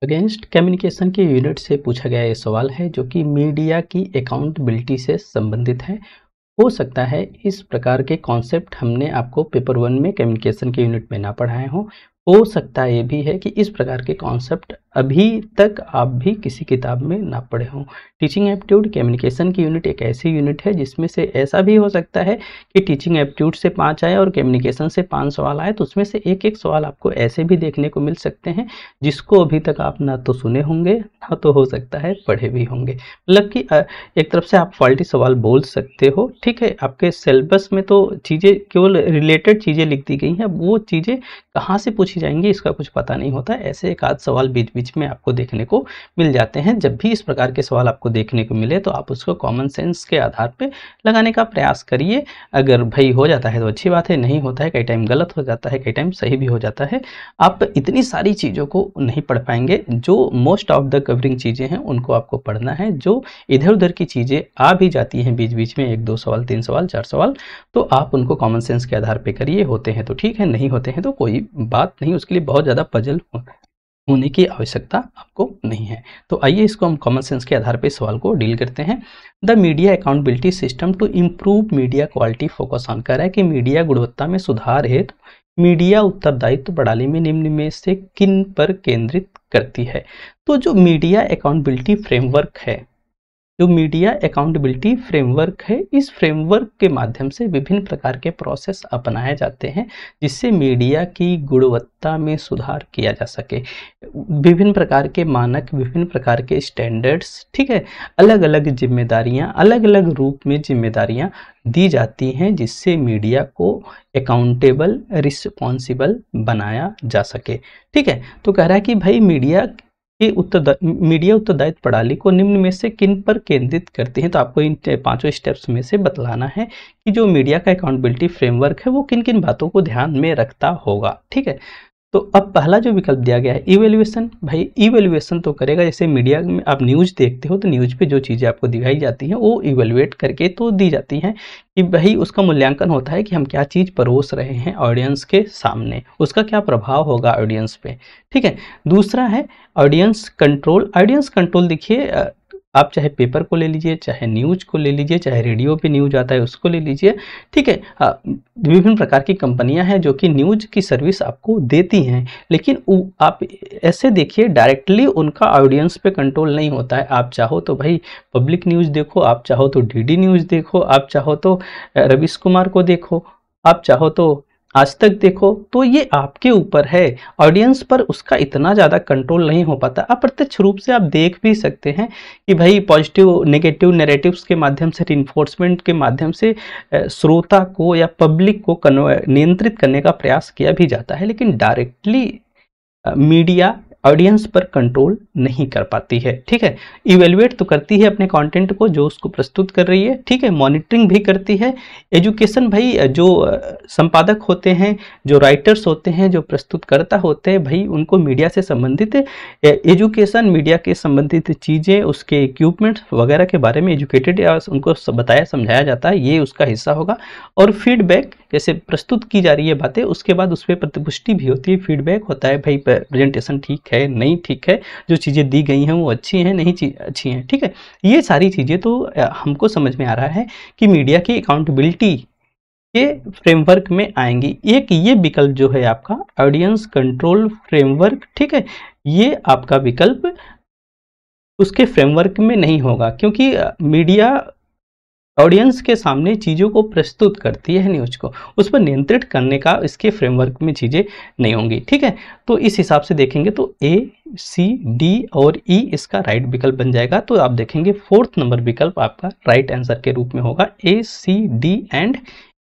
Against communication के unit से पूछा गया ये सवाल है जो कि मीडिया की अकाउंटेबिलिटी से संबंधित है। हो सकता है इस प्रकार के कॉन्सेप्ट हमने आपको पेपर 1 में कम्युनिकेशन के यूनिट में ना पढ़ाए हों। हो सकता है ये भी है कि इस प्रकार के कॉन्सेप्ट अभी तक आप भी किसी किताब में ना पढ़े हों। टीचिंग एप्टीट्यूड कम्युनिकेशन की यूनिट एक ऐसी यूनिट है जिसमें से ऐसा भी हो सकता है कि टीचिंग एप्टीट्यूड से 5 आए और कम्युनिकेशन से 5 सवाल आए, तो उसमें से एक एक सवाल आपको ऐसे भी देखने को मिल सकते हैं जिसको अभी तक आप ना तो सुने होंगे ना तो हो सकता है पढ़े भी होंगे। मतलब कि एक तरफ से आप फॉल्टी सवाल बोल सकते हो। ठीक है, आपके सिलेबस में तो चीज़ें केवल रिलेटेड चीज़ें लिख दी गई हैं, वो चीज़ें कहाँ से पूछी जाएंगी इसका कुछ पता नहीं होता। ऐसे एक आध सवाल बीच बीच में आपको देखने को मिल जाते हैं। जब भी इस प्रकार के सवाल आपको देखने को मिले तो आप उसको कॉमन सेंस के आधार पे लगाने का प्रयास करिए। अगर भाई हो जाता है तो अच्छी बात है, नहीं होता है कई टाइम गलत हो जाता है, कई टाइम सही भी हो जाता है। आप इतनी सारी चीज़ों को नहीं पढ़ पाएंगे। जो मोस्ट ऑफ द कवरिंग चीज़ें हैं उनको आपको पढ़ना है। जो इधर उधर की चीज़ें आ भी जाती हैं बीच बीच में, 1-2 सवाल, 3 सवाल, 4 सवाल, तो आप उनको कॉमन सेंस के आधार पे करिए। होते हैं तो ठीक है, नहीं होते हैं तो कोई बात नहीं, उसके लिए बहुत ज़्यादा पजल होने की आवश्यकता आपको नहीं है। तो आइए इसको हम कॉमन सेंस के आधार पे सवाल को डील करते हैं। The media accountability system to improve media quality focus on, कह रहा है कि मीडिया गुणवत्ता में सुधार हेतु मीडिया उत्तरदायित्व प्रणाली में निम्न में से किन पर केंद्रित करती है। तो जो मीडिया अकाउंटेबिलिटी फ्रेमवर्क है, जो मीडिया अकाउंटेबिलिटी फ्रेमवर्क है, इस फ्रेमवर्क के माध्यम से विभिन्न प्रकार के प्रोसेस अपनाए जाते हैं जिससे मीडिया की गुणवत्ता में सुधार किया जा सके। विभिन्न प्रकार के मानक, विभिन्न प्रकार के स्टैंडर्ड्स, ठीक है, अलग अलग जिम्मेदारियां, अलग अलग रूप में जिम्मेदारियां दी जाती हैं जिससे मीडिया को अकाउंटेबल, रिस्पॉन्सिबल बनाया जा सके। ठीक है, तो कह रहा है कि भाई मीडिया उत्तरदायित्व प्रणाली को निम्न में से किन पर केंद्रित करती हैं। तो आपको इन 5 स्टेप्स में से बतलाना है कि जो मीडिया का अकाउंटेबिलिटी फ्रेमवर्क है वो किन किन बातों को ध्यान में रखता होगा। ठीक है, तो अब पहला जो विकल्प दिया गया है इवेल्युएशन। भाई इवेल्युएशन तो करेगा, जैसे मीडिया में आप न्यूज़ देखते हो तो न्यूज़ पे जो चीज़ें आपको दिखाई जाती हैं वो इवेल्युएट करके तो दी जाती हैं कि भाई उसका मूल्यांकन होता है कि हम क्या चीज़ परोस रहे हैं ऑडियंस के सामने, उसका क्या प्रभाव होगा ऑडियंस पे। ठीक है, दूसरा है ऑडियंस कंट्रोल। ऑडियंस कंट्रोल देखिए, आप चाहे पेपर को ले लीजिए, चाहे न्यूज को ले लीजिए, चाहे रेडियो पे न्यूज आता है उसको ले लीजिए। ठीक है, विभिन्न प्रकार की कंपनियां हैं जो कि न्यूज की सर्विस आपको देती हैं, लेकिन आप ऐसे देखिए डायरेक्टली उनका ऑडियंस पे कंट्रोल नहीं होता है। आप चाहो तो भाई पब्लिक न्यूज़ देखो, आप चाहो तो डीडी न्यूज़ देखो, आप चाहो तो रवीश कुमार को देखो, आप चाहो तो आज तक देखो, तो ये आपके ऊपर है। ऑडियंस पर उसका इतना ज़्यादा कंट्रोल नहीं हो पाता। अप्रत्यक्ष रूप से आप देख भी सकते हैं कि भाई पॉजिटिव नेगेटिव नैरेटिव्स के माध्यम से, रिइंफोर्समेंट के माध्यम से श्रोता को या पब्लिक को नियंत्रित करने का प्रयास किया भी जाता है, लेकिन डायरेक्टली मीडिया ऑडियंस पर कंट्रोल नहीं कर पाती है। ठीक है, इवेल्युएट तो करती है अपने कंटेंट को जो उसको प्रस्तुत कर रही है। ठीक है, मॉनिटरिंग भी करती है। एजुकेशन, भाई जो संपादक होते हैं, जो राइटर्स होते हैं, जो प्रस्तुतकर्ता होते हैं, भाई उनको मीडिया से संबंधित एजुकेशन, मीडिया के संबंधित चीज़ें, उसके इक्विपमेंट्स वगैरह के बारे में एजुकेटेड या उनको बताया समझाया जाता है, ये उसका हिस्सा होगा। और फीडबैक, जैसे प्रस्तुत की जा रही है बातें उसके बाद उस पर प्रतिपुष्टि भी होती है, फीडबैक होता है, भाई प्रेजेंटेशन ठीक है, नहीं ठीक है, जो चीज़ें दी गई हैं वो अच्छी हैं, नहीं अच्छी हैं। ठीक है, ये सारी चीज़ें तो हमको समझ में आ रहा है कि मीडिया की अकाउंटेबिलिटी के फ्रेमवर्क में आएंगी। एक ये विकल्प जो है आपका ऑडियंस कंट्रोल फ्रेमवर्क, ठीक है, ये आपका विकल्प उसके फ्रेमवर्क में नहीं होगा क्योंकि मीडिया ऑडियंस के सामने चीज़ों को प्रस्तुत करती है, न्यूज को उस पर नियंत्रित करने का इसके फ्रेमवर्क में चीज़ें नहीं होंगी। ठीक है, तो इस हिसाब से देखेंगे तो ए, सी, डी और ई इसका राइट विकल्प बन जाएगा। तो आप देखेंगे 4th नंबर विकल्प आपका राइट आंसर के रूप में होगा, ए, सी, डी एंड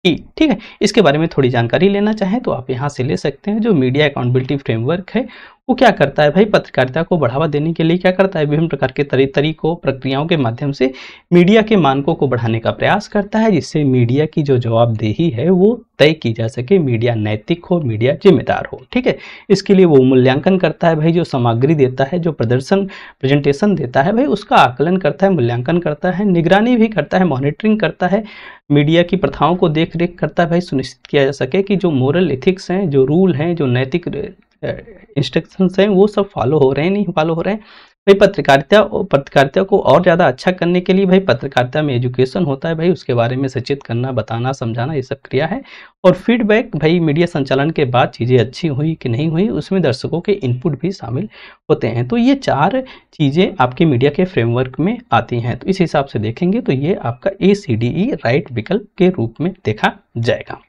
ई। ठीक है, इसके बारे में थोड़ी जानकारी लेना चाहें तो आप यहाँ से ले सकते हैं। जो मीडिया अकाउंटेबिलिटी फ्रेमवर्क है वो क्या करता है भाई, पत्रकारिता को बढ़ावा देने के लिए क्या करता है, विभिन्न प्रकार के तरीकों, प्रक्रियाओं के माध्यम से मीडिया के मानकों को बढ़ाने का प्रयास करता है जिससे मीडिया की जो जवाबदेही है वो तय की जा सके, मीडिया नैतिक हो, मीडिया जिम्मेदार हो। ठीक है, इसके लिए वो मूल्यांकन करता है भाई, जो सामग्री देता है, जो प्रेजेंटेशन देता है भाई उसका आकलन करता है, मूल्यांकन करता है, निगरानी भी करता है, मॉनिटरिंग करता है, मीडिया की प्रथाओं को देख रेख करता है भाई, सुनिश्चित किया जा सके कि जो मोरल एथिक्स हैं, जो रूल हैं, जो नैतिक इंस्ट्रक्शंस हैं वो सब फॉलो हो रहे हैं, नहीं फॉलो हो रहे हैं। भाई पत्रकारिता को और ज़्यादा अच्छा करने के लिए भाई पत्रकारिता में एजुकेशन होता है भाई, उसके बारे में सचेत करना, बताना, समझाना, ये सब क्रिया है। और फीडबैक भाई मीडिया संचालन के बाद चीज़ें अच्छी हुई कि नहीं हुई, उसमें दर्शकों के इनपुट भी शामिल होते हैं। तो ये 4 चीज़ें आपके मीडिया के फ्रेमवर्क में आती हैं। तो इस हिसाब से देखेंगे तो ये आपका ACDE राइट विकल्प के रूप में देखा जाएगा।